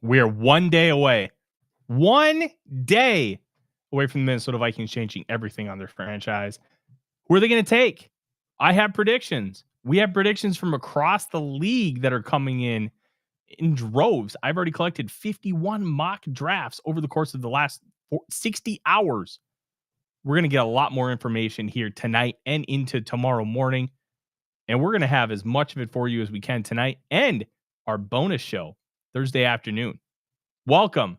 We are one day away from the Minnesota Vikings changing everything on their franchise. Who are they going to take? I have predictions. We have predictions from across the league that are coming in droves. I've already collected 51 mock drafts over the course of the last 60 hours. We're going to get a lot more information here tonight and into tomorrow morning. And we're going to have as much of it for you as we can tonight and our bonus show Thursday afternoon. Welcome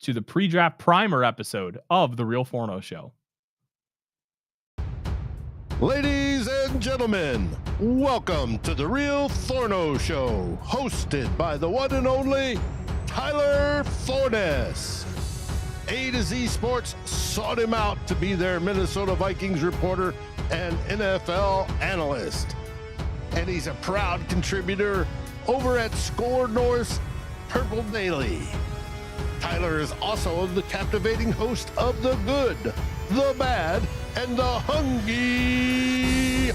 to the pre-draft primer episode of the Real Forno Show. Ladies and gentlemen, welcome to the Real Forno Show, hosted by the one and only Tyler Forness. A to Z Sports sought him out to be their Minnesota Vikings reporter and NFL analyst. And he's a proud contributor over at SKOL North's Purple Daily. Tyler is also the captivating host of The Good, The Bad, and The Hungry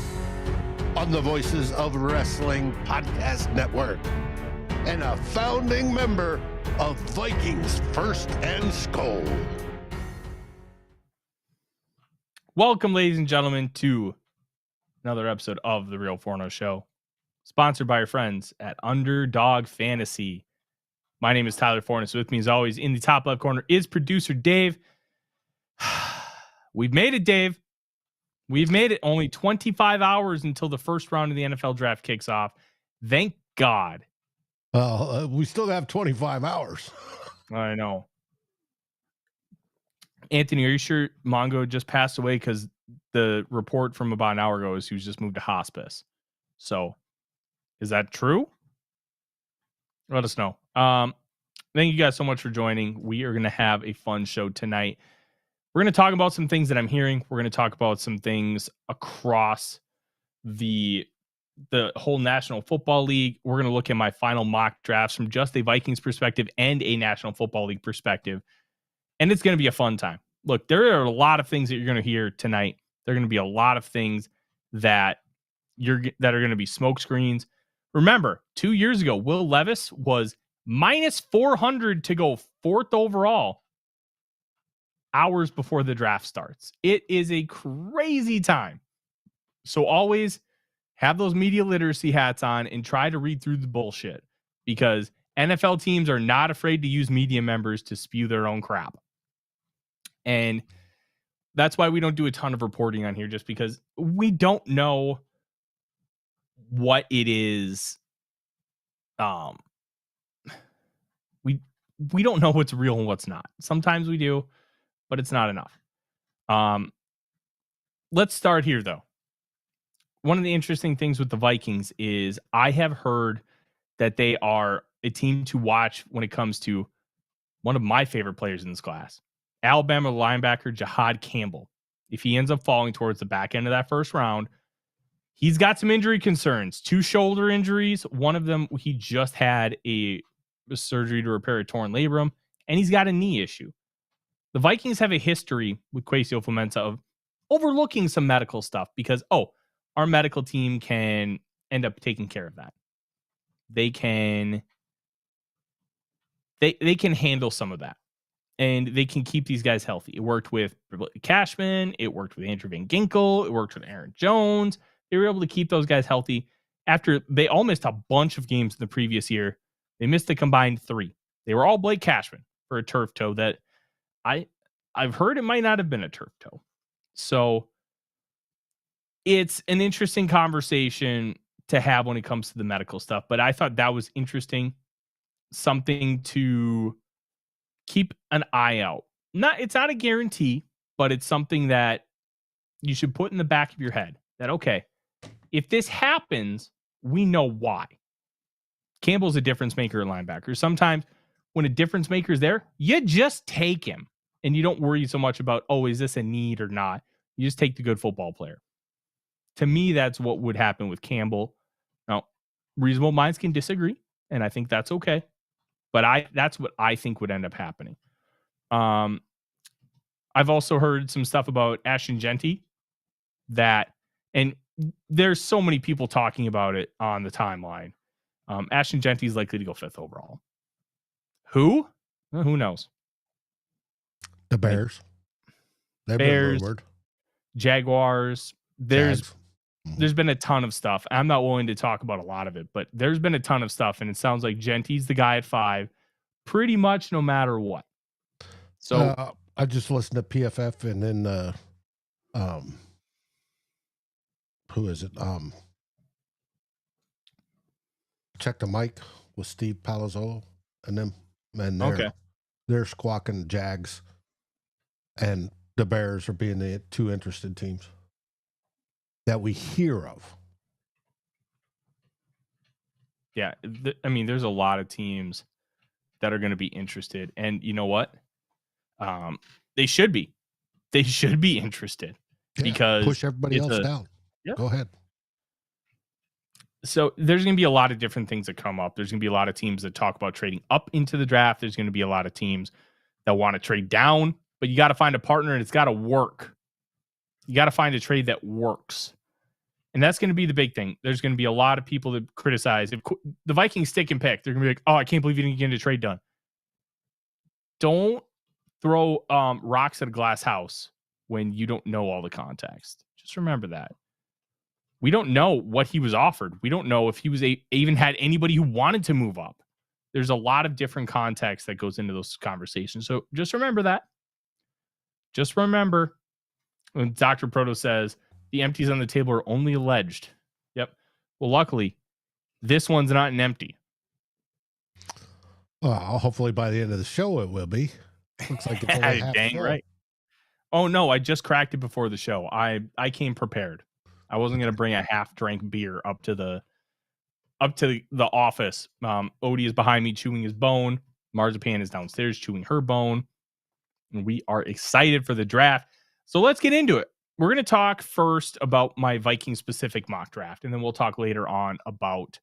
on the Voices of Wrestling Podcast Network, and a founding member of Vikings First and SKOL. Welcome, ladies and gentlemen, to another episode of the Real Forno Show, sponsored by our friends at Underdog Fantasy. My name is Tyler Forness. With me, as always, in the top left corner is producer Dave. We've made it, Dave. We've made it. Only 25 hours until the first round of the NFL draft kicks off. Thank God. We still have 25 hours. I know. Anthony, are you sure Mongo just passed away? Because the report from about an hour ago is he was just moved to hospice. So, is that true? Let us know. Thank you guys so much for joining. We are going to have a fun show tonight. We're going to talk about some things that I'm hearing. We're going to talk about some things across the whole National Football League. We're going to look at my final mock drafts from just a Vikings perspective and a National Football League perspective. And it's going to be a fun time. Look, there are a lot of things that you're going to hear tonight. There are going to be a lot of things that are going to be smoke screens. Remember, 2 years ago, Will Levis was minus 400 to go fourth overall hours before the draft starts. It is a crazy time. So always have those media literacy hats on and try to read through the bullshit, because NFL teams are not afraid to use media members to spew their own crap. And that's why we don't do a ton of reporting on here, just because we don't know what it is. We don't know what's real and what's not. Sometimes we do, but it's not enough. Let's start here, though. One of the interesting things with the Vikings is I have heard that they are a team to watch when it comes to one of my favorite players in this class, Alabama linebacker Jihad Campbell. If he ends up falling towards the back end of that first round, he's got some injury concerns, 2 shoulder injuries. One of them, he just had a surgery to repair a torn labrum, and he's got a knee issue. The Vikings have a history with Kwesi Adofo-Mensah of overlooking some medical stuff because, our medical team can end up taking care of that. They can handle some of that, and they can keep these guys healthy. It worked with Cashman. It worked with Andrew Van Ginkel. It worked with Aaron Jones. They were able to keep those guys healthy after they all missed a bunch of games in the previous year. They missed a combined 3. They were all Blake Cashman for a turf toe that I've heard it might not have been a turf toe. So it's an interesting conversation to have when it comes to the medical stuff. But I thought that was interesting. Something to keep an eye out. It's not a guarantee, but it's something that you should put in the back of your head that, okay, if this happens, we know why. Campbell's a difference maker at linebacker. Sometimes when a difference maker is there, you just take him and you don't worry so much about, is this a need or not? You just take the good football player. To me, that's what would happen with Campbell. Now, reasonable minds can disagree, and I think that's okay. But that's what I think would end up happening. I've also heard some stuff about Ashton Jeanty and there's so many people talking about it on the timeline. Ashton Jeanty is likely to go 5th overall. Who? Well, who knows? The Bears. They've Bears, been rumored. Jaguars. Jags. There's been a ton of stuff. I'm not willing to talk about a lot of it, but there's been a ton of stuff, and it sounds like Genty's the guy at 5, pretty much no matter what. So I just listened to PFF, and then who is it? Check the mic with Steve Palazzolo and them, and they're squawking Jags, and the Bears are being the 2 interested teams that we hear of. Yeah, I mean, there's a lot of teams that are going to be interested, and you know what? They should be. They should be interested because push everybody else down. Yep. Go ahead. So there's going to be a lot of different things that come up. There's going to be a lot of teams that talk about trading up into the draft. There's going to be a lot of teams that want to trade down, but you got to find a partner and it's got to work. You got to find a trade that works. And that's going to be the big thing. There's going to be a lot of people that criticize if the Vikings stick and pick. They're going to be like, "Oh, I can't believe you didn't get a trade done." Don't throw rocks at a glass house when you don't know all the context. Just remember that. We don't know what he was offered. We don't know if he was even had anybody who wanted to move up. There's a lot of different context that goes into those conversations. So just remember that. Just remember when Dr. Proto says the empties on the table are only alleged. Yep. Well, luckily, this one's not an empty. Well, hopefully by the end of the show it will be. Looks like it's only half dang full. Right. Oh no, I just cracked it before the show. I came prepared. I wasn't going to bring a half-drank beer up to the office. Odie is behind me chewing his bone. Marzipan is downstairs chewing her bone. And we are excited for the draft. So let's get into it. We're going to talk first about my Viking-specific mock draft, and then we'll talk later on about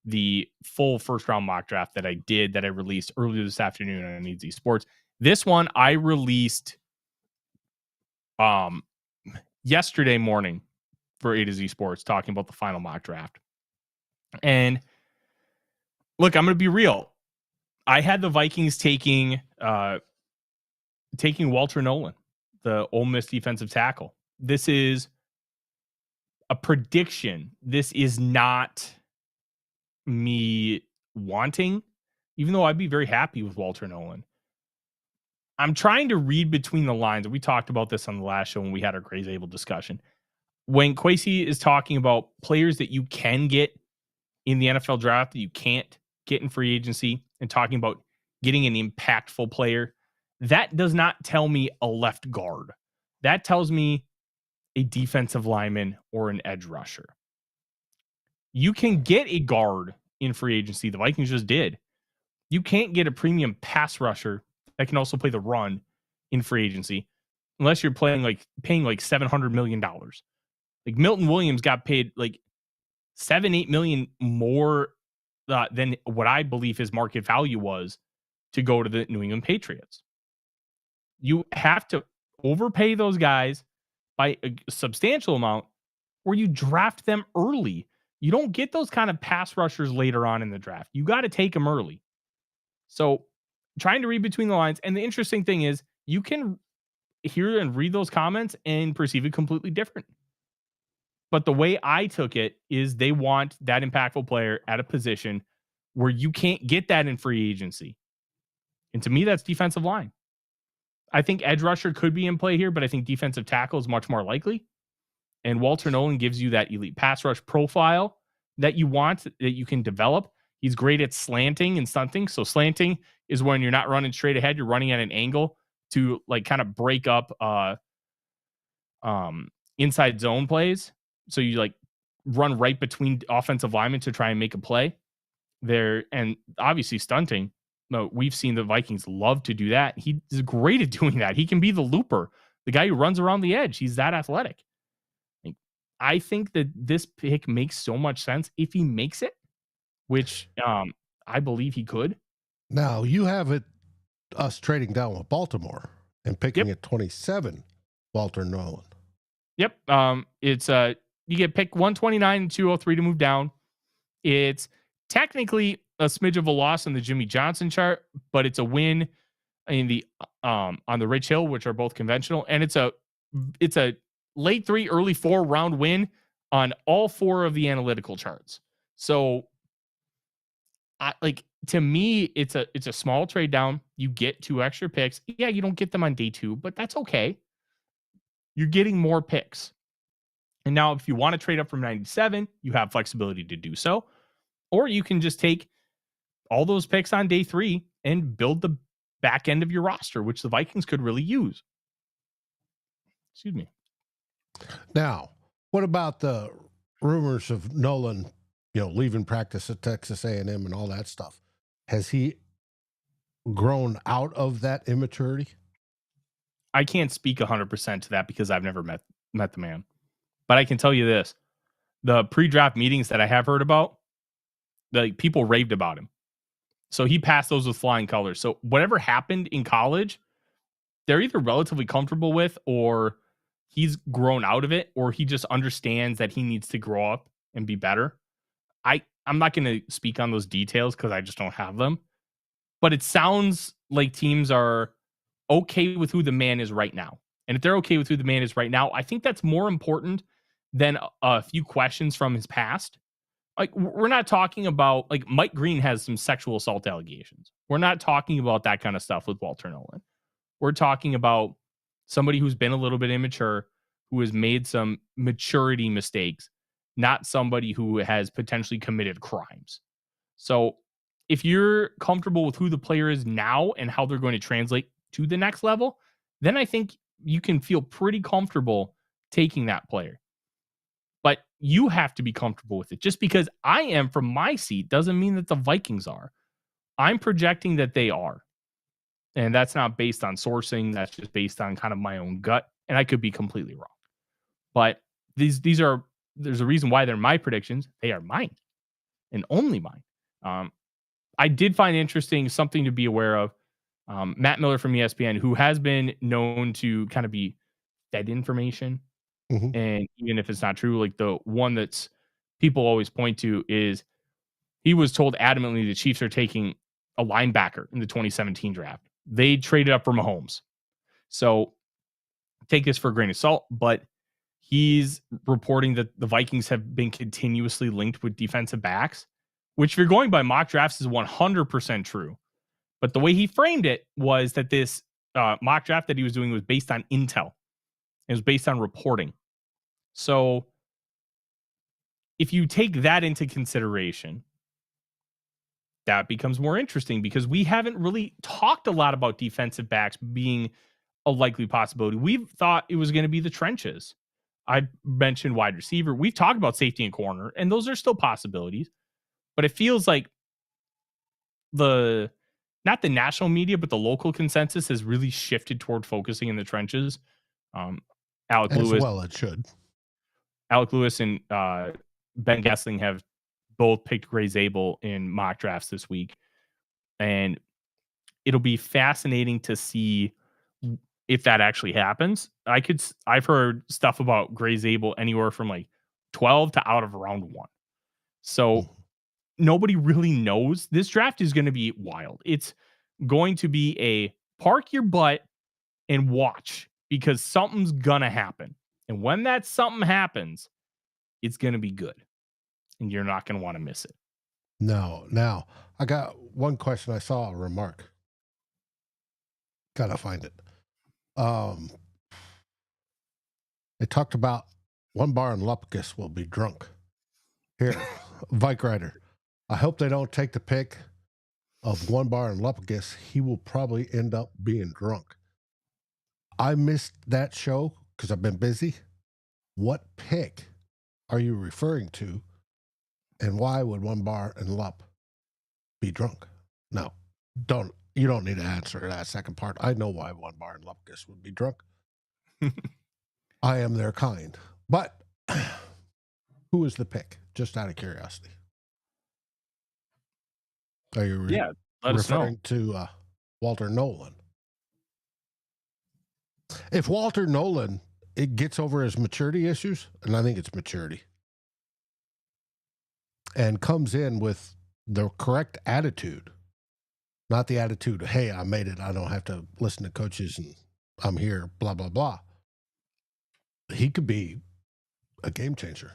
the full first-round mock draft that I released earlier this afternoon on Easy Sports. This one I released yesterday morning for A to Z Sports, talking about the final mock draft. And look, I'm going to be real. I had the Vikings taking Walter Nolen, the Ole Miss defensive tackle. This is a prediction. This is not me wanting, even though I'd be very happy with Walter Nolen. I'm trying to read between the lines. We talked about this on the last show when we had our Crazy Able discussion. When Kwesi is talking about players that you can get in the NFL draft that you can't get in free agency, and talking about getting an impactful player, that does not tell me a left guard. That tells me a defensive lineman or an edge rusher. You can get a guard in free agency. The Vikings just did. You can't get a premium pass rusher that can also play the run in free agency unless you're paying like $700 million. Like Milton Williams got paid like $7-8 million more than what I believe his market value was to go to the New England Patriots. You have to overpay those guys by a substantial amount, or you draft them early. You don't get those kind of pass rushers later on in the draft. You got to take them early. So trying to read between the lines. And the interesting thing is you can hear and read those comments and perceive it completely different. But the way I took it is they want that impactful player at a position where you can't get that in free agency. And to me, that's defensive line. I think edge rusher could be in play here, but I think defensive tackle is much more likely. And Walter Nolen gives you that elite pass rush profile that you want, that you can develop. He's great at slanting and stunting. So slanting is when you're not running straight ahead, you're running at an angle to like kind of break up inside zone plays. So you like run right between offensive linemen to try and make a play there. And obviously stunting. No, we've seen the Vikings love to do that. He's great at doing that. He can be the looper, the guy who runs around the edge. He's that athletic. I think that this pick makes so much sense if he makes it, which I believe he could. Now you have us trading down with Baltimore and picking at 27, Walter Nolen. Yep. It's you get pick 129 and 203 to move down. It's technically smidge of a loss on the Jimmy Johnson chart, but it's a win in the on the Rich Hill, which are both conventional, and it's a late 3, early 4 round win on all 4 of the analytical charts. So to me, it's a small trade down. You get 2 extra picks. Yeah, you don't get them on day 2, but that's okay. You're getting more picks. And now if you want to trade up from 97, you have flexibility to do so. Or you can just take all those picks on day 3 and build the back end of your roster, which the Vikings could really use. Excuse me. Now, what about the rumors of Nolen, leaving practice at Texas A&M and all that stuff? Has he grown out of that immaturity? I can't speak 100% to that because I've never met the man. But I can tell you this. The pre-draft meetings that I have heard about, people raved about him. So he passed those with flying colors. So whatever happened in college, they're either relatively comfortable with, or he's grown out of it, or he just understands that he needs to grow up and be better. I'm not going to speak on those details because I just don't have them. But it sounds like teams are okay with who the man is right now. And if they're okay with who the man is right now, I think that's more important than a few questions from his past. We're not talking about, Mike Green has some sexual assault allegations. We're not talking about that kind of stuff with Walter Nolen. We're talking about somebody who's been a little bit immature, who has made some maturity mistakes, not somebody who has potentially committed crimes. So if you're comfortable with who the player is now and how they're going to translate to the next level, then I think you can feel pretty comfortable taking that player. But you have to be comfortable with it. Just because I am from my seat doesn't mean that the Vikings are. I'm projecting that they are. And that's not based on sourcing. That's just based on kind of my own gut. And I could be completely wrong. But there's a reason why they're my predictions. They are mine and only mine. I did find interesting something to be aware of. Matt Miller from ESPN, who has been known to kind of be fed information. Mm-hmm. And even if it's not true, the one that's people always point to is he was told adamantly the Chiefs are taking a linebacker in the 2017 draft. They traded up for Mahomes. So take this for a grain of salt, but he's reporting that the Vikings have been continuously linked with defensive backs, which if you're going by mock drafts is 100% true. But the way he framed it was that this mock draft that he was doing was based on intel. It was based on reporting. So if you take that into consideration, that becomes more interesting because we haven't really talked a lot about defensive backs being a likely possibility. We've thought it was going to be the trenches. I mentioned wide receiver. We've talked about safety and corner, and those are still possibilities. But it feels like not the national media, but the local consensus has really shifted toward focusing in the trenches. Alec Lewis, well, it should. Alec Lewis and Ben Gessling have both picked Gray Zabel in mock drafts this week, and it'll be fascinating to see if that actually happens. I've heard stuff about Gray Zabel anywhere from 12 to out of round 1. So nobody really knows. This draft is going to be wild. It's going to be a park your butt and watch because something's going to happen. And when that something happens, it's going to be good. And you're not going to want to miss it. No. Now, I got one question. I saw a remark. Gotta find it. They talked about one bar and Lupkus will be drunk. Here, Vike Rider. I hope they don't take the pick of one bar and Lupkus. He will probably end up being drunk. I missed that show because I've been busy. What pick are you referring to? And why would one bar and Lup be drunk? No, you don't need to answer that second part. I know why one bar and Lupkus would be drunk. I am their kind. But who is the pick? Just out of curiosity. Are you referring to Walter Nolen? If Walter Nolen gets over his maturity issues, and I think it's maturity, and comes in with the correct attitude, not the attitude, hey, I made it. I don't have to listen to coaches and I'm here, blah, blah, blah. He could be a game changer.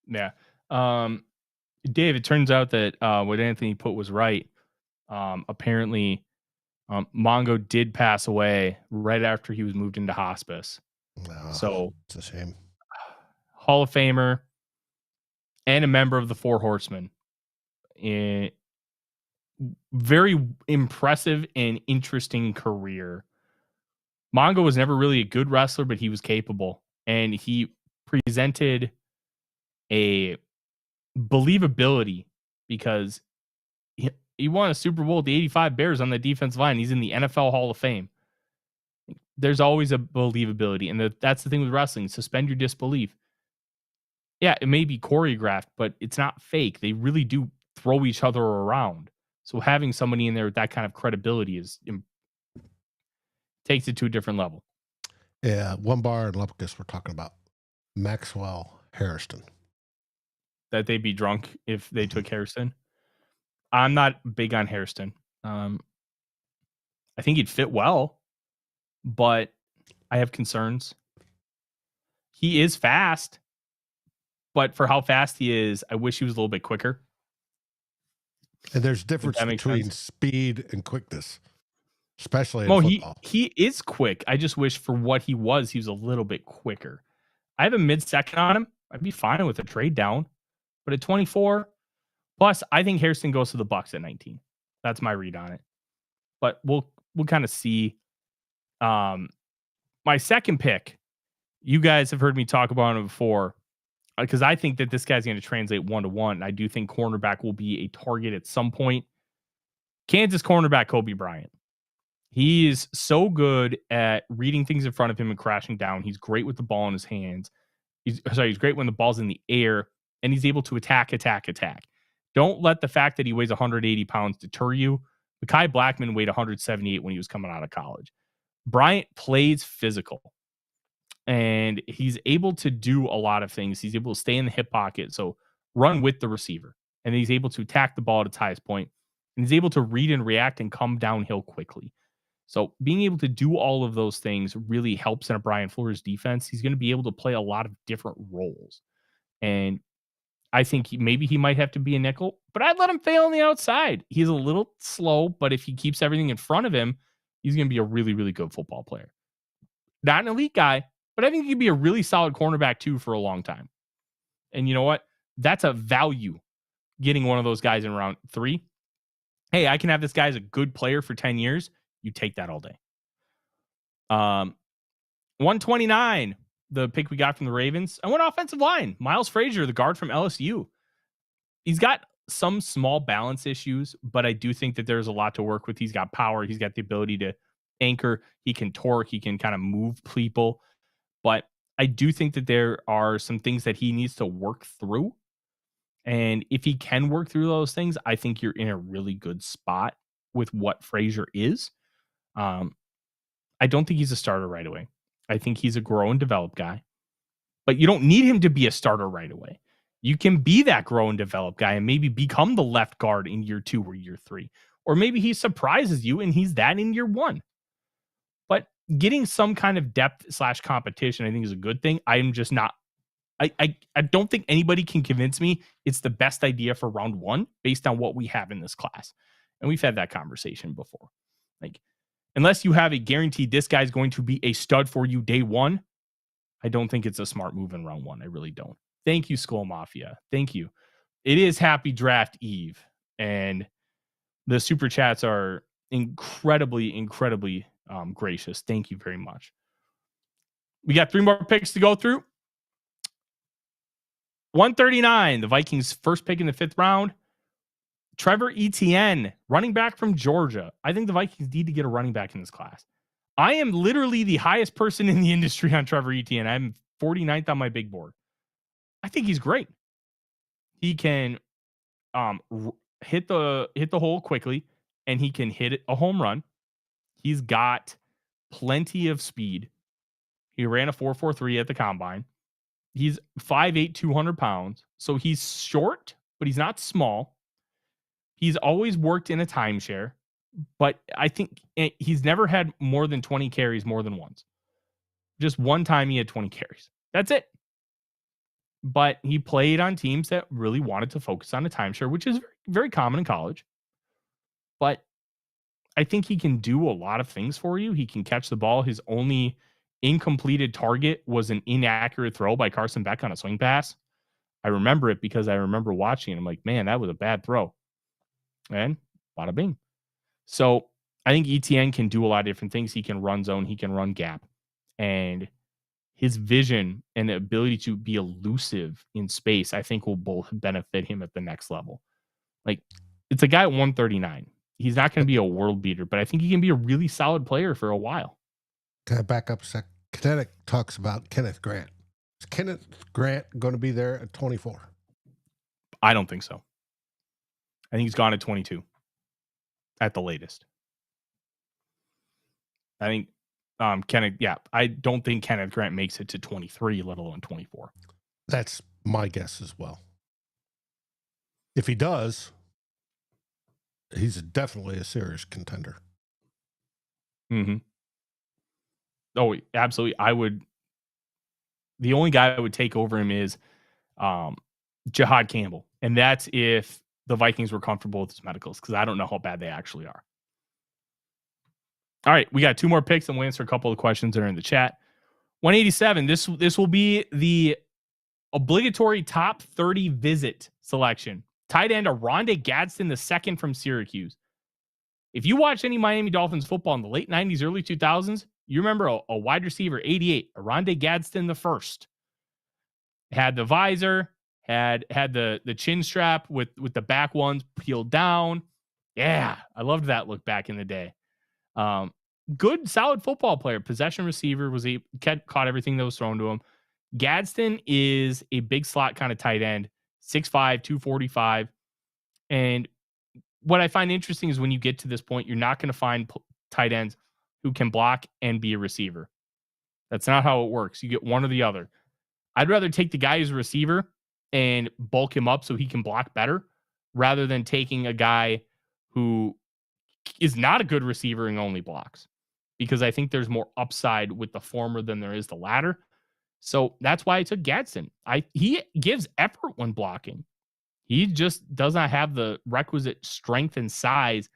Yeah. Dave, it turns out that what Anthony put was right. Apparently, Mongo did pass away right after he was moved into hospice. So it's a shame. Hall of Famer and a member of the Four Horsemen. Very impressive and interesting career. Mongo was never really a good wrestler, but he was capable. And he presented a believability because he won a Super Bowl with the 85 Bears on the defensive line. He's in the NFL Hall of Fame. There's always a believability. And that's the thing with wrestling. Suspend your disbelief. Yeah, it may be choreographed, but it's not fake. They really do throw each other around. So having somebody in there with that kind of credibility takes it to a different level. Yeah, one bar and Lepkus we're talking about. Maxwell Harrison. That they'd be drunk if they took Harrison. I'm not big on Harrison. I think he'd fit well, but I have concerns. He is fast, but for how fast he is, I wish he was a little bit quicker. And there's difference between speed and quickness, especially in football. He is quick. I just wish for what he was a little bit quicker. I have a mid-second on him. I'd be fine with a trade down. But at 24, plus I think Harrison goes to the Bucs at 19. That's my read on it. But we'll kind of see. My second pick, you guys have heard me talk about him before, because I think that this guy's going to translate 1-to-1. I do think cornerback will be a target at some point. Kansas cornerback Kobe Bryant. He is so good at reading things in front of him and crashing down. He's great with the ball in his hands. He's great when the ball's in the air, and he's able to attack. Don't let the fact that he weighs 180 pounds deter you. Mekhi Blackman weighed 178 when he was coming out of college. Bryant plays physical, and he's able to do a lot of things. He's able to stay in the hip pocket, so run with the receiver, and he's able to attack the ball at its highest point, and he's able to read and react and come downhill quickly. So being able to do all of those things really helps in a Brian Flores defense. He's going to be able to play a lot of different roles, and I think maybe he might have to be a nickel, but I'd let him fail on the outside. He's a little slow, but if he keeps everything in front of him, he's going to be a really, really good football player. Not an elite guy, but I think he could be a really solid cornerback too for a long time. And you know what? That's a value, getting one of those guys in round 3. Hey, I can have this guy as a good player for 10 years. You take that all day. 129, the pick we got from the Ravens. I went offensive line. Miles Frazier, the guard from LSU. He's got some small balance issues, but I do think that there's a lot to work with. He's got power. He's got the ability to anchor. He can torque. He can kind of move people. But I do think that there are some things that he needs to work through. And if he can work through those things, I think you're in a really good spot with what Frazier is. I don't think he's a starter right away. I think he's a grow and develop guy. But you don't need him to be a starter right away. You can be that grow and develop guy and maybe become the left guard in year 2 or year 3. Or maybe he surprises you and he's that in year 1. But getting some kind of depth / competition, I think, is a good thing. I'm just not. I don't think anybody can convince me it's the best idea for round 1 based on what we have in this class. And we've had that conversation before. Like, unless you have a guaranteed this guy's going to be a stud for you day 1, I don't think it's a smart move in round 1. I really don't. Thank you, SKOL Mafia. Thank you. It is Happy Draft Eve, and the super chats are incredibly gracious. Thank you very much. We got 3 more picks to go through. 139, the Vikings' first pick in the 5th round. Trevor Etienne, running back from Georgia. I think the Vikings need to get a running back in this class. I am literally the highest person in the industry on Trevor Etienne. I'm 49th on my big board. I think he's great. He can hit the hole quickly, and he can hit a home run. He's got plenty of speed. He ran a 4.43 at the combine. He's 5'8", 200 pounds. So he's short, but he's not small. He's always worked in a timeshare, but I think he's never had more than 20 carries more than once. Just one time he had 20 carries. That's it. But he played on teams that really wanted to focus on a timeshare, which is very, very common in college. But I think he can do a lot of things for you. He can catch the ball. His only incompleted target was an inaccurate throw by Carson Beck on a swing pass. I remember it because I remember watching it. I'm like, man, that was a bad throw. And bada bing. So I think ETN can do a lot of different things. He can run zone. He can run gap. And his vision and ability to be elusive in space, I think will both benefit him at the next level. Like, it's a guy at 139. He's not going to be a world beater, but I think he can be a really solid player for a while. Can I back up a sec? Kinetic talks about Kenneth Grant. Is Kenneth Grant going to be there at 24? I don't think so. I think he's gone at 22 at the latest. I think I don't think Kenneth Grant makes it to 23, let alone 24. That's my guess as well. If he does, he's definitely a serious contender. Mm-hmm. Oh, absolutely. The only guy I would take over him is Jihad Campbell. And that's if the Vikings were comfortable with his medicals, because I don't know how bad they actually are. All right, we got two more picks, and we'll answer a couple of questions that are in the chat. 187, this will be the obligatory top 30 visit selection. Tight end Oronde Gadsden II from Syracuse. If you watch any Miami Dolphins football in the late 90s, early 2000s, you remember a wide receiver, 88, Oronde Gadsden I. Had the visor, had the chin strap with the back ones peeled down. Yeah, I loved that look back in the day. Good, solid football player. Possession receiver, caught everything that was thrown to him. Gadsden is a big slot kind of tight end, 6'5", 245. And what I find interesting is when you get to this point, you're not going to find tight ends who can block and be a receiver. That's not how it works. You get one or the other. I'd rather take the guy who's a receiver and bulk him up so he can block better rather than taking a guy who is not a good receiver and only blocks, because I think there's more upside with the former than there is the latter. So that's why I took Gadsden. He gives effort when blocking. He just does not have the requisite strength and size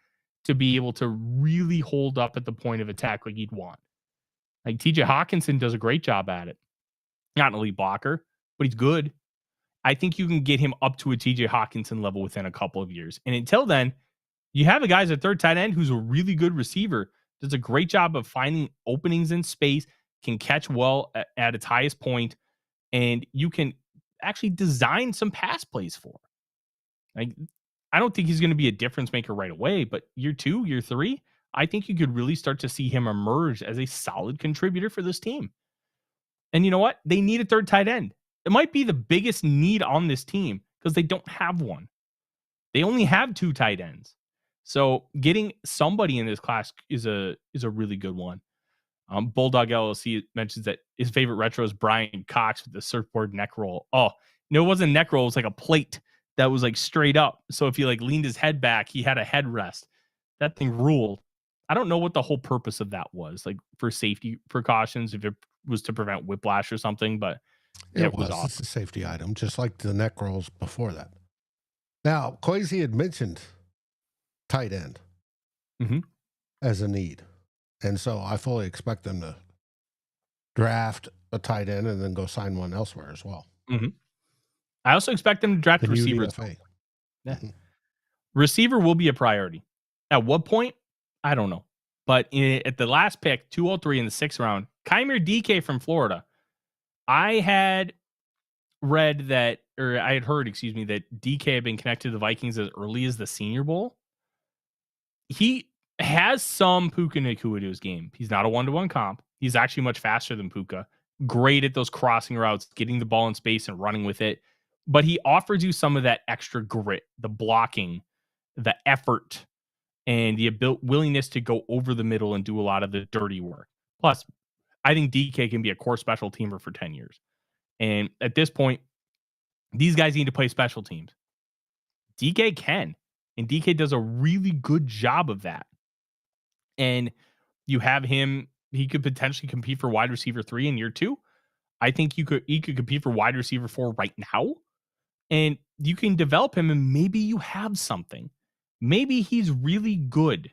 to be able to really hold up at the point of attack like you'd want. Like TJ Hawkinson does a great job at it. Not an elite blocker, but he's good. I think you can get him up to a TJ Hawkinson level within a couple of years. And until then, you have a guy as a third tight end who's a really good receiver, does a great job of finding openings in space, can catch well at its highest point, and you can actually design some pass plays for. Like, I don't think he's going to be a difference maker right away, but year 2, year 3, I think you could really start to see him emerge as a solid contributor for this team. And you know what? They need a third tight end. It might be the biggest need on this team because they don't have one. They only have 2 tight ends. So getting somebody in this class is a really good one. Bulldog LLC mentions that his favorite retro is Brian Cox with the surfboard neck roll. Oh, no, it wasn't a neck roll. It was like a plate that was like straight up. So if he like leaned his head back, he had a headrest. That thing ruled. I don't know what the whole purpose of that was, like for safety precautions, if it was to prevent whiplash or something, but it was awesome. It's a safety item, just like the neck rolls before that. Now, Kwesi had mentioned tight end as a need. And so I fully expect them to draft a tight end and then go sign one elsewhere as well. I also expect them to draft receivers. Yeah. Receiver will be a priority. At what point? I don't know. But at the last pick, 203 in the 6th round, Kymer DK from Florida. I had heard, that DK had been connected to the Vikings as early as the Senior Bowl. He has some Puka Nacua to his game. He's not a 1-to-1 comp. He's actually much faster than Puka. Great at those crossing routes, getting the ball in space and running with it. But he offers you some of that extra grit, the blocking, the effort, and the willingness to go over the middle and do a lot of the dirty work. Plus, I think DK can be a core special teamer for 10 years. And at this point, these guys need to play special teams. DK can, and DK does a really good job of that. And you have him, he could potentially compete for wide receiver 3 in year 2. I think he could compete for wide receiver 4 right now. And you can develop him, and maybe you have something. Maybe he's really good.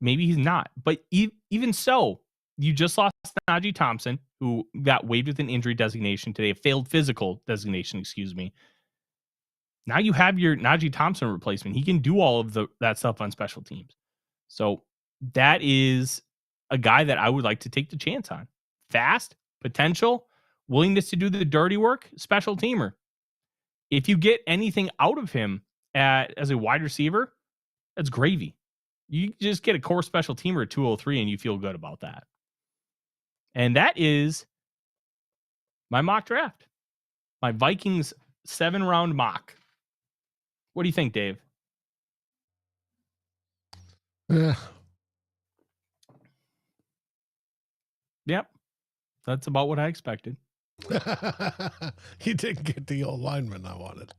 Maybe he's not. But even so, you just lost Najee Thompson, who got waived with an injury designation today, a failed physical designation, excuse me. Now you have your Najee Thompson replacement. He can do all of that stuff on special teams. So that is a guy that I would like to take the chance on. Fast, potential, willingness to do the dirty work, special teamer. If you get anything out of him as a wide receiver, that's gravy. You just get a core special teamer at 203 and you feel good about that. And that is my mock draft. My Vikings 7-round mock. What do you think, Dave? Yeah. Yep. That's about what I expected. You didn't get the old lineman I wanted.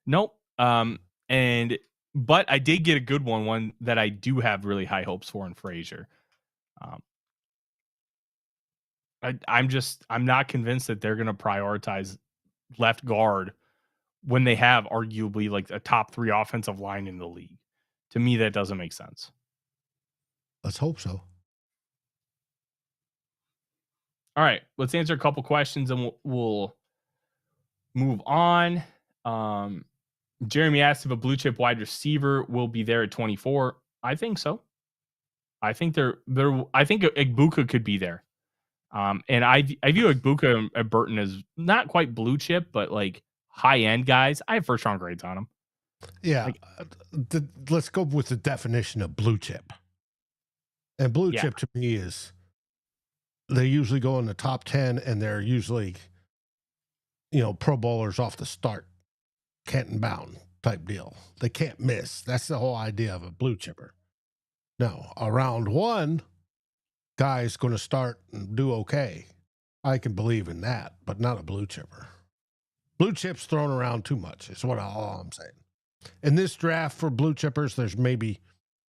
Nope. But I did get a good one that I do have really high hopes for in Frazier. I'm not convinced that they're going to prioritize left guard when they have arguably like a top 3 offensive line in the league. To me, that doesn't make sense. Let's hope so. All right, let's answer a couple questions and we'll move on. Jeremy asked if a blue chip wide receiver will be there at 24. I think so. I think I think Egbuka could be there. And I view Egbuka and Burton as not quite blue chip, but like high end guys. I have first round grades on them. Yeah. Let's go with the definition of blue chip. And blue chip to me is they usually go in the top 10 and they're usually, pro bowlers off the start, Canton bound type deal. They can't miss. That's the whole idea of a blue chipper. No, a round 1 guy's going to start and do okay. I can believe in that, but not a blue chipper. Blue chips thrown around too much is all I'm saying. In this draft for blue chippers, there's maybe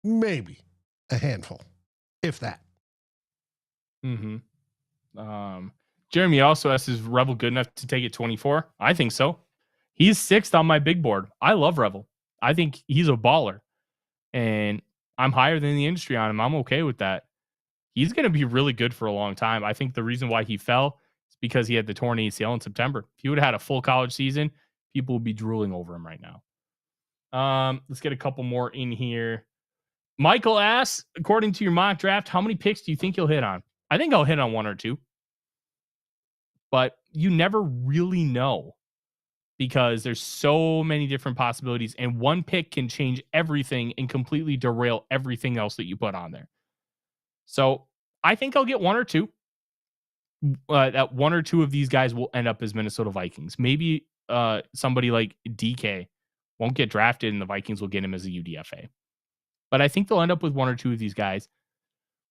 a handful, if that. Jeremy also asks, is Revel good enough to take it 24? I think so. He's 6th on my big board. I love Revel. I think he's a baller. And I'm higher than the industry on him. I'm okay with that. He's going to be really good for a long time. I think the reason why he fell is because he had the torn ACL in September. If he would have had a full college season, people would be drooling over him right now. Let's get a couple more in here. Michael asks, according to your mock draft, how many picks do you think you'll hit on? I think I'll hit on 1 or 2. But you never really know because there's so many different possibilities, and one pick can change everything and completely derail everything else that you put on there. So I think I'll get 1 or 2. That 1 or 2 of these guys will end up as Minnesota Vikings. Maybe somebody like DK won't get drafted and the Vikings will get him as a UDFA. But I think they'll end up with 1 or 2 of these guys.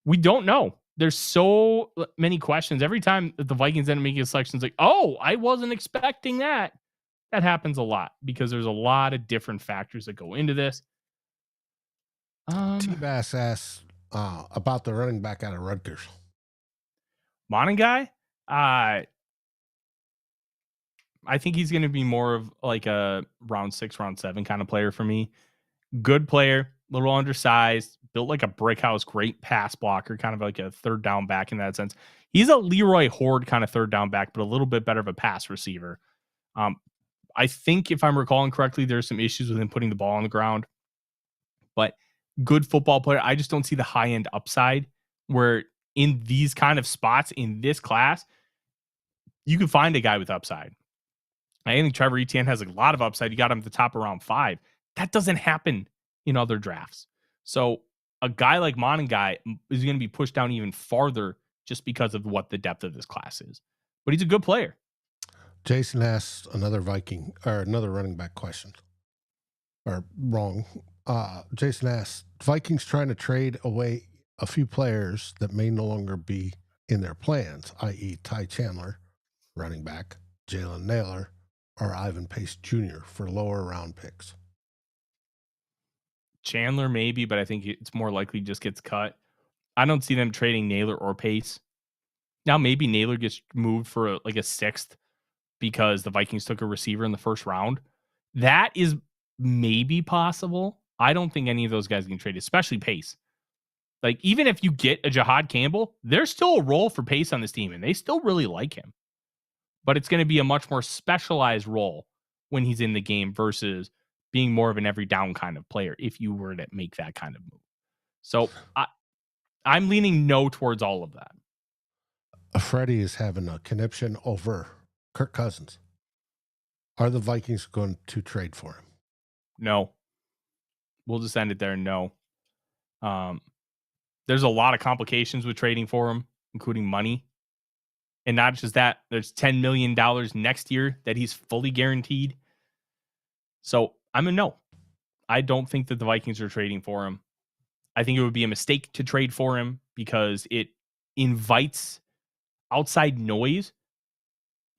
We don't know. There's so many questions. Every time that the Vikings end up making a selection, it's like, oh, I wasn't expecting that. That happens a lot because there's a lot of different factors that go into this. T-Bass asks about the running back out of Rutgers. Monangai? I think he's going to be more of like a round 6, round 7 kind of player for me. Good player, little undersized, built like a brick house, great pass blocker, kind of like a third down back in that sense. He's a Leroy Horde kind of third down back, but a little bit better of a pass receiver. I think if I'm recalling correctly, there's some issues with him putting the ball on the ground, but good football player. I just don't see the high end upside where in these kind of spots in this class, you can find a guy with upside. I think Trevor Etienne has a lot of upside. You got him at the top of round 5. That doesn't happen in other drafts. So a guy like Monangai is going to be pushed down even farther just because of what the depth of this class is. But he's a good player. Jason asked another Viking or another running back question. Or wrong. Jason asked, Vikings trying to trade away a few players that may no longer be in their plans, i.e. Ty Chandler, running back, Jalen Naylor, or Ivan Pace Jr. for lower round picks? Chandler maybe, but I think it's more likely just gets cut. I don't see them trading Naylor or Pace. Now maybe Naylor gets moved for a sixth because the Vikings took a receiver in the first round. That is maybe possible. I don't think any of those guys can trade, especially Pace. Like, even if you get a Jahad Campbell, there's still a role for Pace on this team, and they still really like him. But it's going to be a much more specialized role when he's in the game versus being more of an every down kind of player if you were to make that kind of move. So I'm leaning no towards all of that. Freddie is having a conniption over Kirk Cousins. Are the Vikings going to trade for him? No. We'll just end it there. No. There's a lot of complications with trading for him, including money. And not just that, there's $10 million next year that he's fully guaranteed. So I'm a no. I don't think that the Vikings are trading for him. I think it would be a mistake to trade for him because it invites outside noise.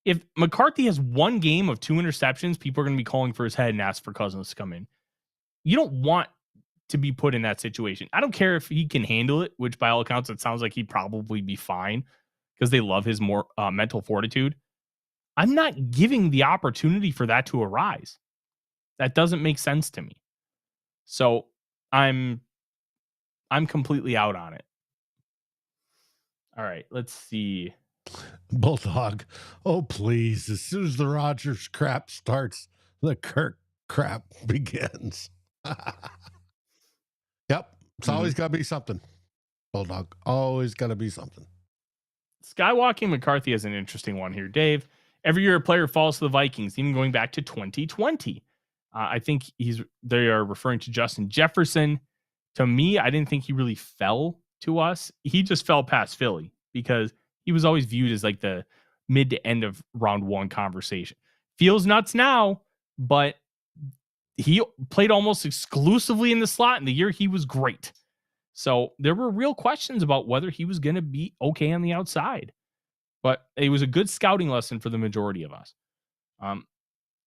If McCarthy has one game of 2 interceptions, people are going to be calling for his head and ask for Cousins to come in. You don't want to be put in that situation. I don't care if he can handle it, which by all accounts, it sounds like he'd probably be fine because they love his more mental fortitude. I'm not giving the opportunity for that to arise. That doesn't make sense to me. So I'm completely out on it. All right, let's see. Bulldog, oh please, as soon as the Rodgers crap starts, the Kirk crap begins. Yep, it's always got to be something. Bulldog, always got to be something. Skywalking McCarthy is an interesting one here, Dave. Every year a player falls to the Vikings, even going back to 2020. I think they are referring to Justin Jefferson. To me, I didn't think he really fell to us. He just fell past Philly because he was always viewed as like the mid to end of round 1 conversation. Feels nuts now, but he played almost exclusively in the slot in the year he was great. So there were real questions about whether he was going to be okay on the outside, but it was a good scouting lesson for the majority of us.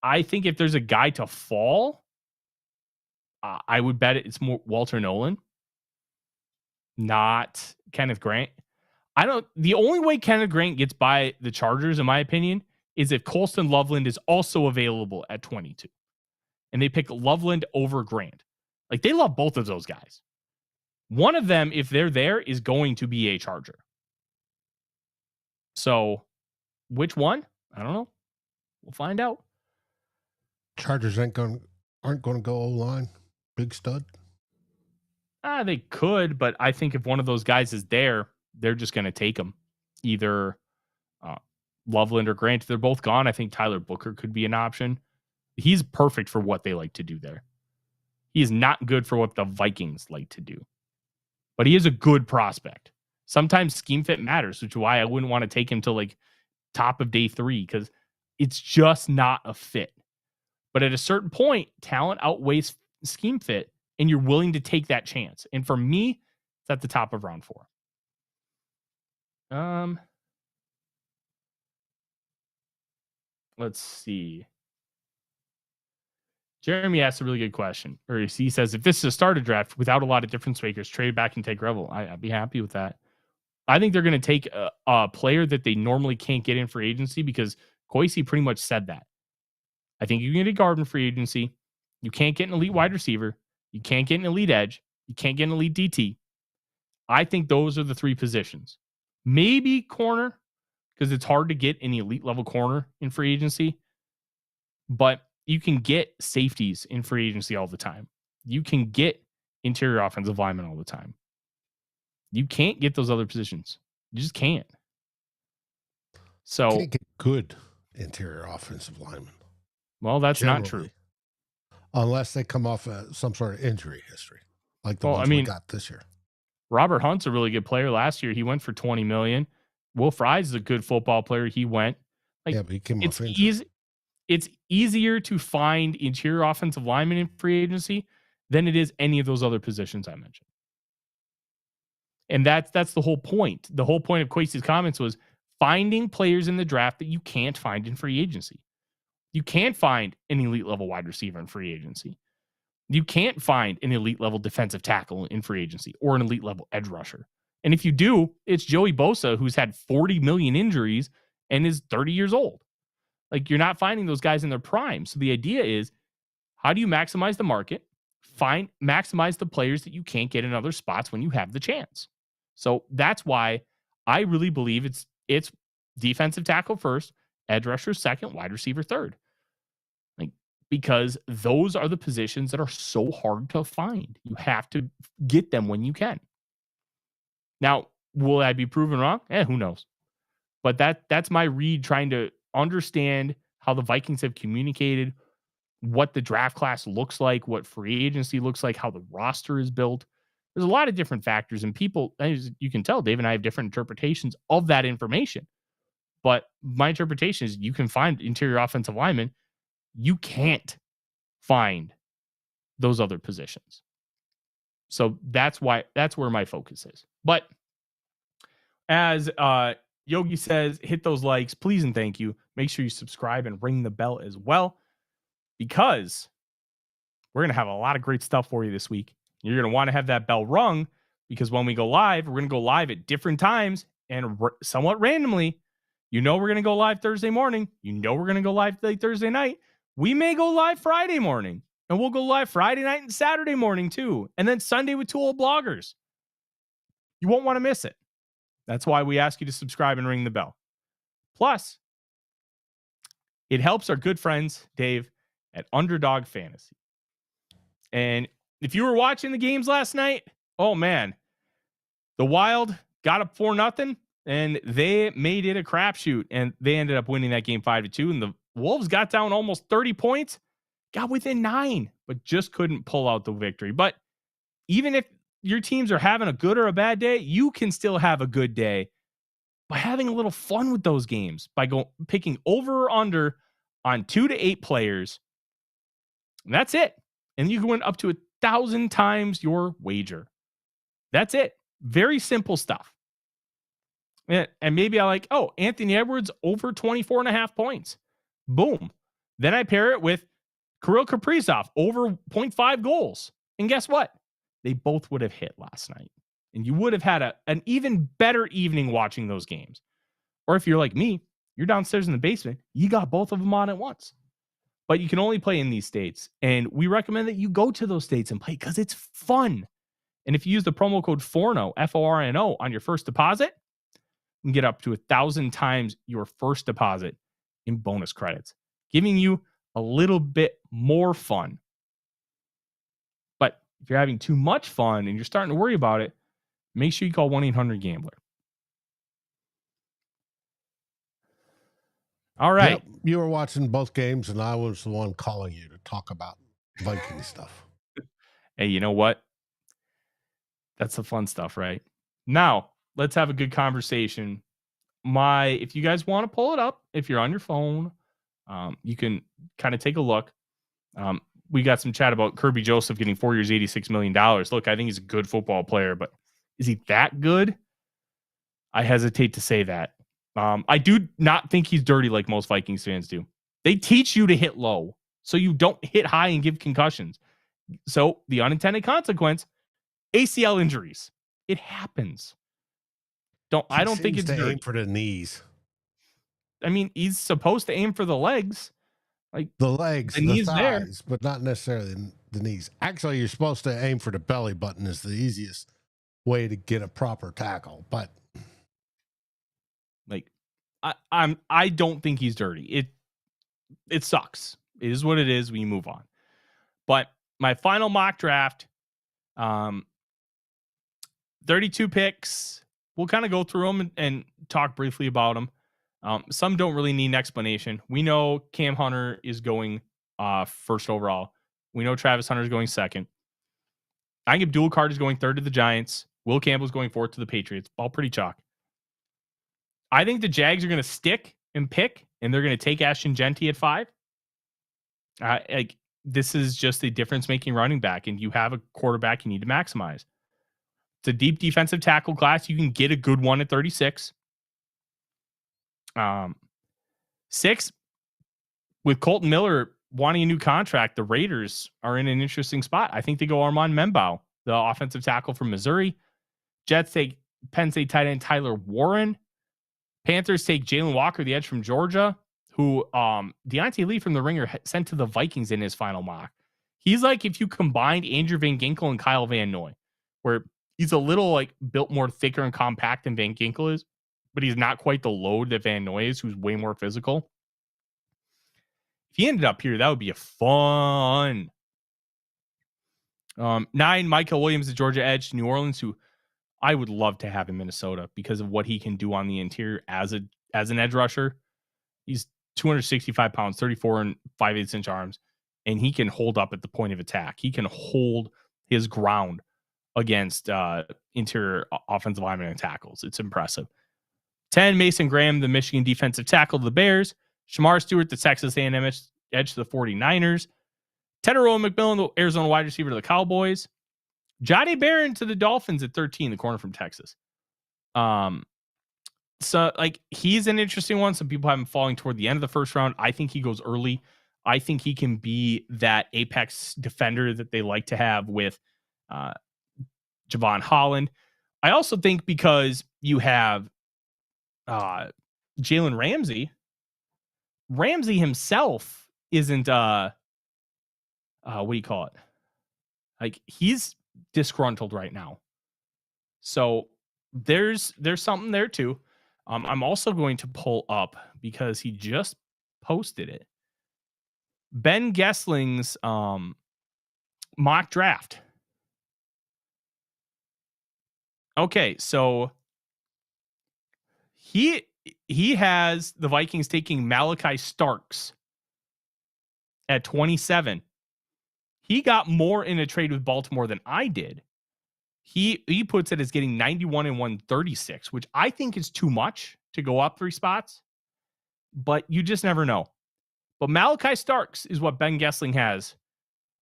I think if there's a guy to fall, I would bet it's more Walter Nolen, not Kenneth Grant. The only way Kenneth Grant gets by the Chargers, in my opinion, is if Colston Loveland is also available at 22 and they pick Loveland over Grant. Like, they love both of those guys. One of them, if they're there, is going to be a Charger. So which one? I don't know. We'll find out. Chargers aren't going to go O-line. Big stud. They could, but I think if one of those guys is there, they're just going to take him. Either Loveland or Grant. If they're both gone, I think Tyler Booker could be an option. He's perfect for what they like to do there. He is not good for what the Vikings like to do. But he is a good prospect. Sometimes scheme fit matters, which is why I wouldn't want to take him to like top of day 3 because it's just not a fit. But at a certain point, talent outweighs scheme fit, and you're willing to take that chance. And for me, it's at the top of round 4. Let's see. Jeremy asked a really good question. Or he says, if this is a starter draft without a lot of difference makers, trade back and take Revel. I'd be happy with that. I think they're going to take a player that they normally can't get in free agency because Kwesi pretty much said that. I think you can get a guard in free agency. You can't get an elite wide receiver. You can't get an elite edge. You can't get an elite DT. I think those are the 3 positions. Maybe corner, because it's hard to get an elite level corner in free agency. But you can get safeties in free agency all the time. You can get interior offensive linemen all the time. You can't get those other positions. You just can't. So you can't get good interior offensive linemen. Well, that's generally not true. Unless they come off some sort of injury history, like the ones we got this year. Robert Hunt's a really good player. Last year, he went for $20 million. Will Fries is a good football player. He went. But he came off injury. It's easier to find interior offensive linemen in free agency than it is any of those other positions I mentioned. And that's the whole point. The whole point of Kwesi's comments was finding players in the draft that you can't find in free agency. You can't find an elite level wide receiver in free agency. You can't find an elite level defensive tackle in free agency or an elite level edge rusher. And if you do, it's Joey Bosa, who's had 40 million injuries and is 30 years old. Like, you're not finding those guys in their prime. So the idea is, how do you maximize the market? Maximize the players that you can't get in other spots when you have the chance. So that's why I really believe it's defensive tackle first, edge rusher second, wide receiver third. Like, because those are the positions that are so hard to find. You have to get them when you can. Now, will I be proven wrong? Who knows? But that's my read, trying to understand how the Vikings have communicated, what the draft class looks like, what free agency looks like, how the roster is built. There's a lot of different factors, and people, as you can tell, Dave and I have different interpretations of that information. But my interpretation is, you can find interior offensive linemen. You can't find those other positions. So that's where my focus is. But as Yogi says, hit those likes, please and thank you. Make sure you subscribe and ring the bell as well, because we're going to have a lot of great stuff for you this week. You're going to want to have that bell rung, because when we go live, we're going to go live at different times and somewhat randomly. We're going to go live Thursday morning. We're going to go live late Thursday night. We may go live Friday morning, and we'll go live Friday night and Saturday morning too. And then Sunday with two old bloggers. You won't want to miss it. That's why we ask you to subscribe and ring the bell. Plus, it helps our good friends, Dave, at Underdog Fantasy. And if you were watching the games last night, oh man, the Wild got up 4-0, and they made it a crapshoot, and they ended up winning that game 5-2. And the Wolves got down almost 30 points, got within 9, but just couldn't pull out the victory. But even if your teams are having a good or a bad day, you can still have a good day by having a little fun with those games, by picking over or under on 2 to 8 players. And that's it. And you can win up to 1,000 times your wager. That's it. Very simple stuff. And maybe I like, Anthony Edwards over 24.5 points. Boom. Then I pair it with Kirill Kaprizov over 0.5 goals. And guess what? They both would have hit last night. And you would have had an even better evening watching those games. Or if you're like me, you're downstairs in the basement, you got both of them on at once. But you can only play in these states. And we recommend that you go to those states and play, because it's fun. And if you use the promo code FORNO, FORNO, on your first deposit, you can get up to 1,000 times your first deposit in bonus credits, giving you a little bit more fun. But if you're having too much fun and you're starting to worry about it, make sure you call 1-800-GAMBLER. All right. Yep, you were watching both games, and I was the one calling you to talk about Viking stuff. Hey, you know what? That's the fun stuff, right? Now, let's have a good conversation. If you guys want to pull it up, if you're on your phone, you can kind of take a look. We got some chat about Kirby Joseph getting 4 years, $86 million. Look, I think he's a good football player, but is he that good? I hesitate to say that. I do not think he's dirty like most Vikings fans do. They teach you to hit low so you don't hit high and give concussions. So the unintended consequence, ACL injuries. It happens. I don't think it's dirty. Aim for the knees. I mean, he's supposed to aim for the legs. Like the legs, the knees thighs, but not necessarily the knees. Actually, you're supposed to aim for the belly button is the easiest way to get a proper tackle. But like I don't think he's dirty. It sucks. It is what it is. We move on. But my final mock draft, 32 picks. We'll kind of go through them and talk briefly about them. Some don't really need an explanation. We know Cam Hunter is going first overall. We know Travis Hunter is going second. I think Abdul Card is going third to the Giants. Will Campbell is going fourth to the Patriots. All pretty chalk. I think the Jags are going to stick and pick, and they're going to take Ashton Genty at 5. This is just a difference-making running back, and you have a quarterback you need to maximize. It's a deep defensive tackle class. You can get a good one at 36. 6, with Colton Miller wanting a new contract, the Raiders are in an interesting spot. I think they go Armand Membao, the offensive tackle from Missouri. Jets take Penn State tight end Tyler Warren. Panthers take Jalen Walker, the edge from Georgia, who Deontay Lee from the Ringer sent to the Vikings in his final mock. He's like if you combined Andrew Van Ginkel and Kyle Van Noy, where he's a little like built more thicker and compact than Van Ginkel is, but he's not quite the load that Van Noy is, who's way more physical. If he ended up here, that would be a fun. 9, Michael Williams, the Georgia edge to New Orleans, who I would love to have in Minnesota because of what he can do on the interior as an edge rusher. He's 265 pounds, 34 and 5/8 inch arms, and he can hold up at the point of attack. He can hold his ground against interior offensive linemen and tackles. It's impressive. 10, Mason Graham, the Michigan defensive tackle to the Bears. Shamar Stewart, the Texas A&M edge to the 49ers. Tedero McMillan, the Arizona wide receiver to the Cowboys. Jahdae Barron to the Dolphins at 13, the corner from Texas. So like he's an interesting one. Some people have him falling toward the end of the first round. I think he goes early. I think he can be that apex defender that they like to have with Javon Holland. I also think because you have Jalen Ramsey himself isn't what do you call it? Like he's disgruntled right now. So there's something there too. I'm also going to pull up because he just posted it. Ben Gessling's mock draft. Okay, so he has the Vikings taking Malachi Starks at 27. He got more in a trade with Baltimore than I did. He puts it as getting 91 and 136, which I think is too much to go up 3 spots, but you just never know. But Malachi Starks is what Ben Gessling has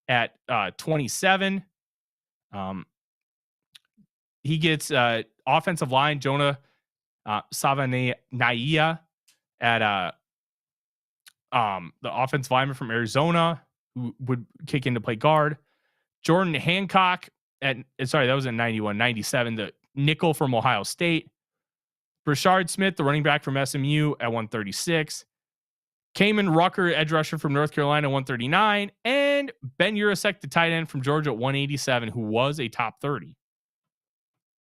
at 27. He gets offensive line Jonah Savanaia at the offensive lineman from Arizona who would kick in to play guard. Jordan Hancock that was in 91, 97, the nickel from Ohio State. Brashard Smith, the running back from SMU at 136. Kamen Rucker, edge rusher from North Carolina, 139. And Ben Urasek, the tight end from Georgia at 187, who was a top 30.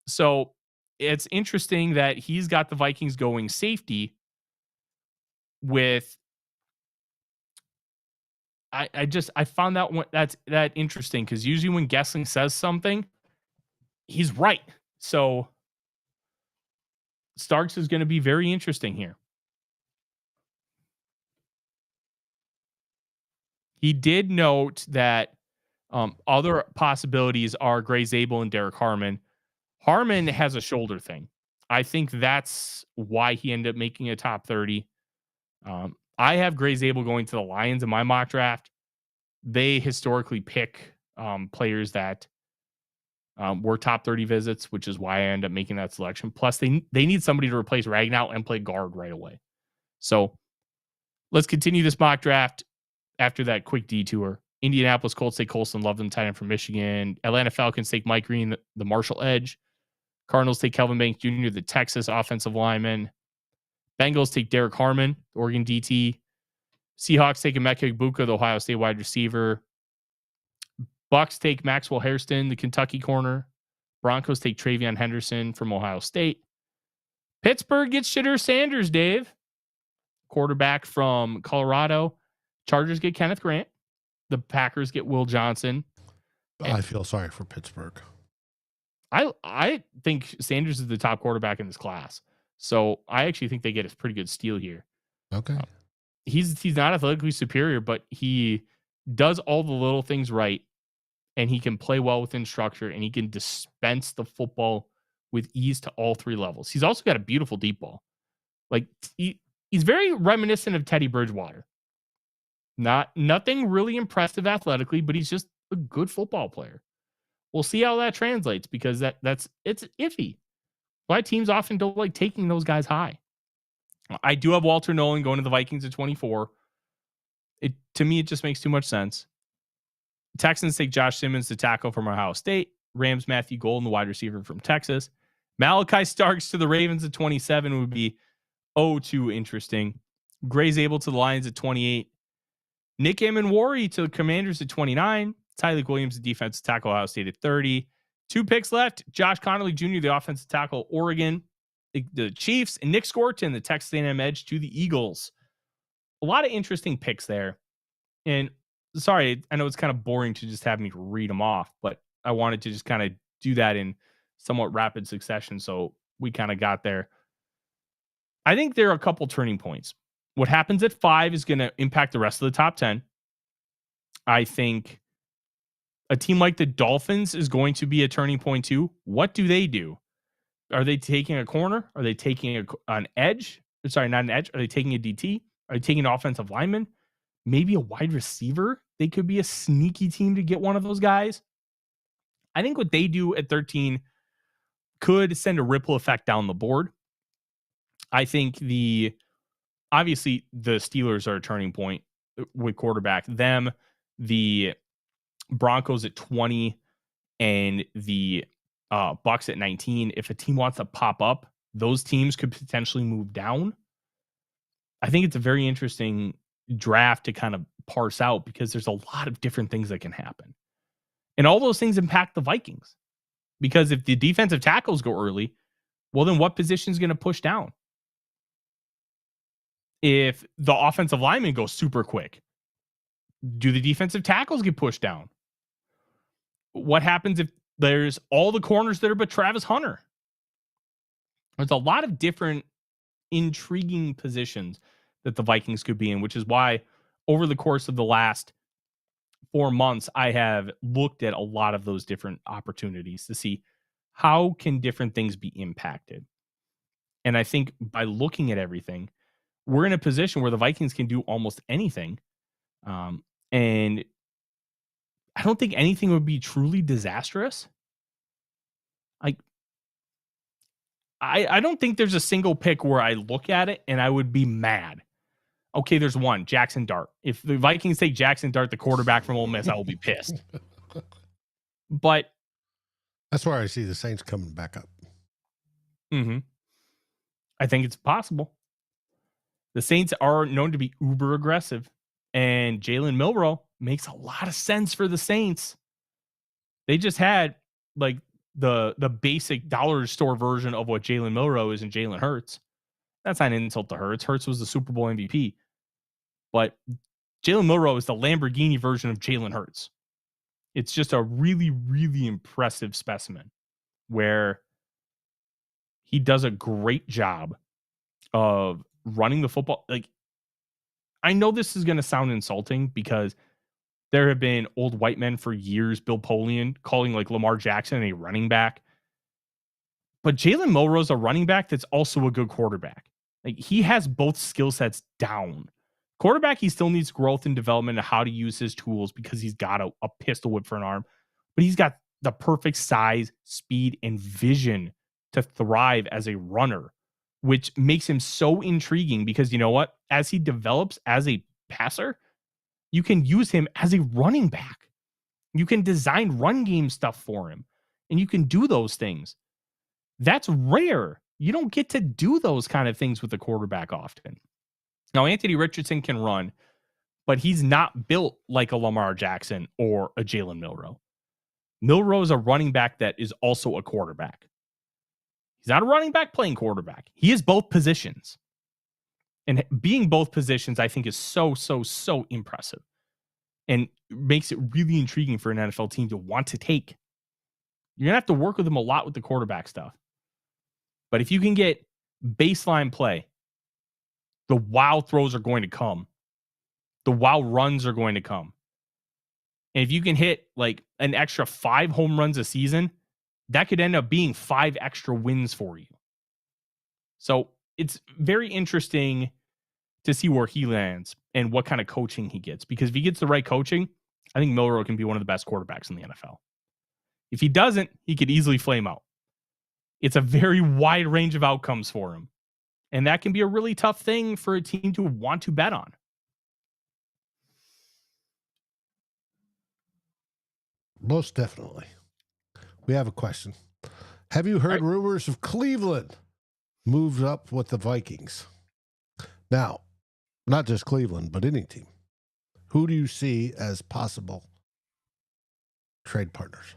So it's interesting that he's got the Vikings going safety with I found that interesting because usually when Gessling says something, he's right. So Starks is going to be very interesting here. He did note that other possibilities are Gray Zabel and Derek Harmon. Harmon has a shoulder thing. I think that's why he ended up making a top 30. I have Gray Zabel going to the Lions in my mock draft. They historically pick players that were top 30 visits, which is why I end up making that selection. Plus, they need somebody to replace Ragnow and play guard right away. So let's continue this mock draft after that quick detour. Indianapolis Colts take Colston Loveland, tight end from Michigan. Atlanta Falcons take Mike Green, the Marshall edge. Cardinals take Kelvin Banks Jr., the Texas offensive lineman. Bengals take Derek Harmon, the Oregon DT. Seahawks take Emeka Egbuka, the Ohio State wide receiver. Bucks take Maxwell Hairston, the Kentucky corner. Broncos take Travion Henderson from Ohio State. Pittsburgh gets Shedeur Sanders, Dave, quarterback from Colorado. Chargers get Kenneth Grant. The Packers get Will Johnson. I feel sorry for Pittsburgh. I think Sanders is the top quarterback in this class. So I actually think they get a pretty good steal here. Okay. He's not athletically superior, but he does all the little things right, and he can play well within structure, and he can dispense the football with ease to all 3 levels. He's also got a beautiful deep ball. Like he's very reminiscent of Teddy Bridgewater. Nothing really impressive athletically, but he's just a good football player. We'll see how that translates because it's iffy. Why teams often don't like taking those guys high. I do have Walter Nolen going to the Vikings at 24. To me, it just makes too much sense. Texans take Josh Simmons, the tackle from Ohio State. Rams, Matthew Golden, the wide receiver from Texas. Malachi Starks to the Ravens at 27 would be too interesting. Gray's able to the Lions at 28. Nick Amenwari to the Commanders at 29. Tyleik Williams, the defensive tackle, Ohio State at 30. 2 picks left. Josh Connolly Jr., the offensive tackle, Oregon. The Chiefs, and Nick Scorton, the Texas A&M edge, to the Eagles. A lot of interesting picks there. And sorry, I know it's kind of boring to just have me read them off, but I wanted to just kind of do that in somewhat rapid succession. So we kind of got there. I think there are a couple turning points. What happens at 5 is going to impact the rest of the top 10. I think a team like the Dolphins is going to be a turning point too. What do they do? Are they taking a corner? Are they taking an edge? Sorry, not an edge. Are they taking a DT? Are they taking an offensive lineman? Maybe a wide receiver? They could be a sneaky team to get one of those guys. I think what they do at 13 could send a ripple effect down the board. I think obviously the Steelers are a turning point with quarterback. Them, the Broncos at 20, and the Bucks at 19. If a team wants to pop up, those teams could potentially move down. I think it's a very interesting draft to kind of parse out because there's a lot of different things that can happen. And all those things impact the Vikings. Because if the defensive tackles go early, well, then what position is going to push down? If the offensive lineman goes super quick, do the defensive tackles get pushed down? What happens if there's all the corners that are but Travis Hunter? There's a lot of different intriguing positions that the Vikings could be in, which is why over the course of the last 4 months, I have looked at a lot of those different opportunities to see how can different things be impacted. And I think by looking at everything, we're in a position where the Vikings can do almost anything. And I don't think anything would be truly disastrous. I don't think there's a single pick where I look at it and I would be mad. Okay, there's one, Jackson Dart. If the Vikings take Jackson Dart, the quarterback from Ole Miss, I will be pissed. But that's where I see the Saints coming back up. I think it's possible. The Saints are known to be uber aggressive, and Jalen Milroe makes a lot of sense for the Saints. They just had like the basic dollar store version of what Jalen Milroe is in Jalen Hurts. That's not an insult to Hurts. Hurts was the Super Bowl MVP. But Jalen Milroe is the Lamborghini version of Jalen Hurts. It's just a really, really impressive specimen where he does a great job of running the football. Like, I know this is going to sound insulting because there have been old white men for years, Bill Polian, calling like Lamar Jackson a running back. But Jalen Milroe is a running back that's also a good quarterback. Like, he has both skill sets down. Quarterback, he still needs growth and development of how to use his tools because he's got a pistol whip for an arm. But he's got the perfect size, speed, and vision to thrive as a runner, which makes him so intriguing because you know what? As he develops as a passer, you can use him as a running back. You can design run game stuff for him, and you can do those things. That's rare. You don't get to do those kind of things with the quarterback often. Now, Anthony Richardson can run, but he's not built like a Lamar Jackson or a Jalen Milroe. Milroe is a running back that is also a quarterback. He's not a running back playing quarterback. He is both positions. And being both positions, I think, is so impressive. And makes it really intriguing for an NFL team to want to take. You're going to have to work with him a lot with the quarterback stuff. But if you can get baseline play, the wow throws are going to come. The wow runs are going to come. And if you can hit like an extra 5 home runs a season, that could end up being 5 extra wins for you. So it's very interesting to see where he lands and what kind of coaching he gets. Because if he gets the right coaching, I think Milroe can be one of the best quarterbacks in the NFL. If he doesn't, he could easily flame out. It's a very wide range of outcomes for him. And that can be a really tough thing for a team to want to bet on. Most definitely. We have a question. Have you heard rumors of Cleveland moved up with the Vikings? Now, not just Cleveland, but any team. Who do you see as possible trade partners?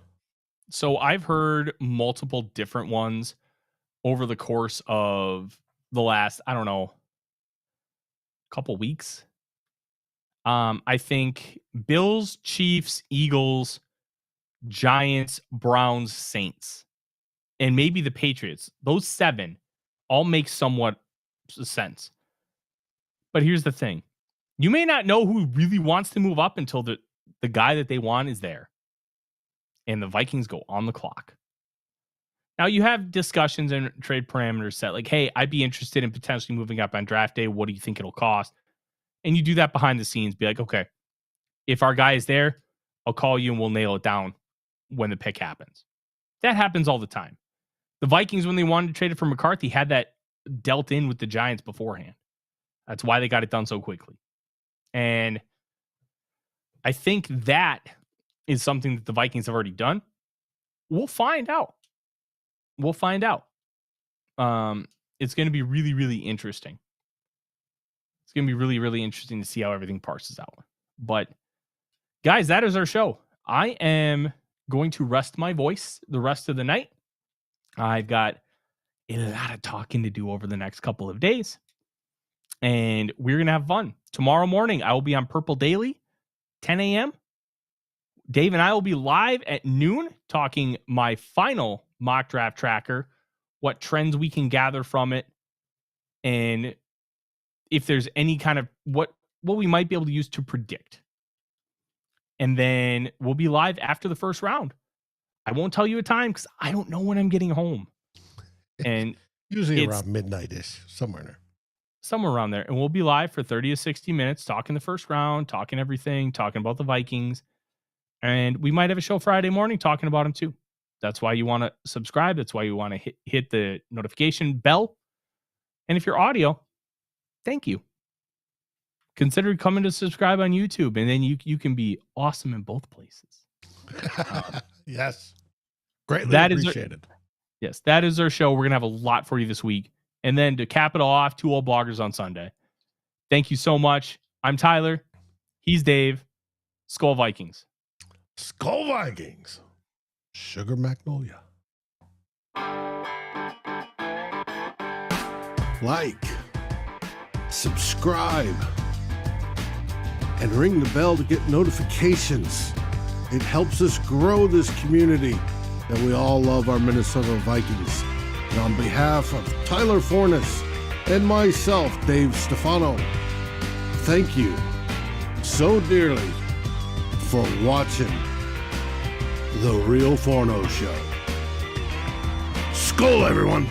So I've heard multiple different ones over the course of the last, I don't know, couple weeks. I think Bills, Chiefs, Eagles, Giants, Browns, Saints, and maybe the Patriots. Those 7 all make somewhat sense. But here's the thing. You may not know who really wants to move up until the guy that they want is there. And the Vikings go on the clock. Now, you have discussions and trade parameters set like, hey, I'd be interested in potentially moving up on draft day. What do you think it'll cost? And you do that behind the scenes. Be like, okay, if our guy is there, I'll call you and we'll nail it down when the pick happens. That happens all the time. The Vikings, when they wanted to trade it for McCarthy, had that dealt in with the Giants beforehand. That's why they got it done so quickly. And I think that is something that the Vikings have already done. We'll find out. It's going to be really, really interesting. It's going to be really, really interesting to see how everything parses out. But guys, that is our show. I am going to rest my voice the rest of the night. I've got a lot of talking to do over the next couple of days. And we're going to have fun. Tomorrow morning, I will be on Purple Daily, 10 a.m. Dave and I will be live at noon talking my final mock draft tracker, what trends we can gather from it, and if there's any kind of what we might be able to use to predict. And then we'll be live after the first round. I won't tell you a time because I don't know when I'm getting home. And usually around midnight-ish, somewhere around there. And we'll be live for 30 to 60 minutes, talking the first round, talking everything, talking about the Vikings. And we might have a show Friday morning talking about them too. That's why you want to subscribe. That's why you want to hit the notification bell. And if you're audio, thank you. Consider coming to subscribe on YouTube, and then you can be awesome in both places. Yes. Greatly appreciated. Yes, that is our show. We're going to have a lot for you this week. And then to cap it all off, 2 old bloggers on Sunday. Thank you so much. I'm Tyler. He's Dave. SKOL Vikings. SKOL Vikings. Sugar Magnolia. Like, subscribe, and ring the bell to get notifications. It helps us grow this community that we all love, our Minnesota Vikings. And on behalf of Tyler Forness and myself, Dave Stefano, thank you so dearly for watching The Real Forno Show. SKOL, everyone!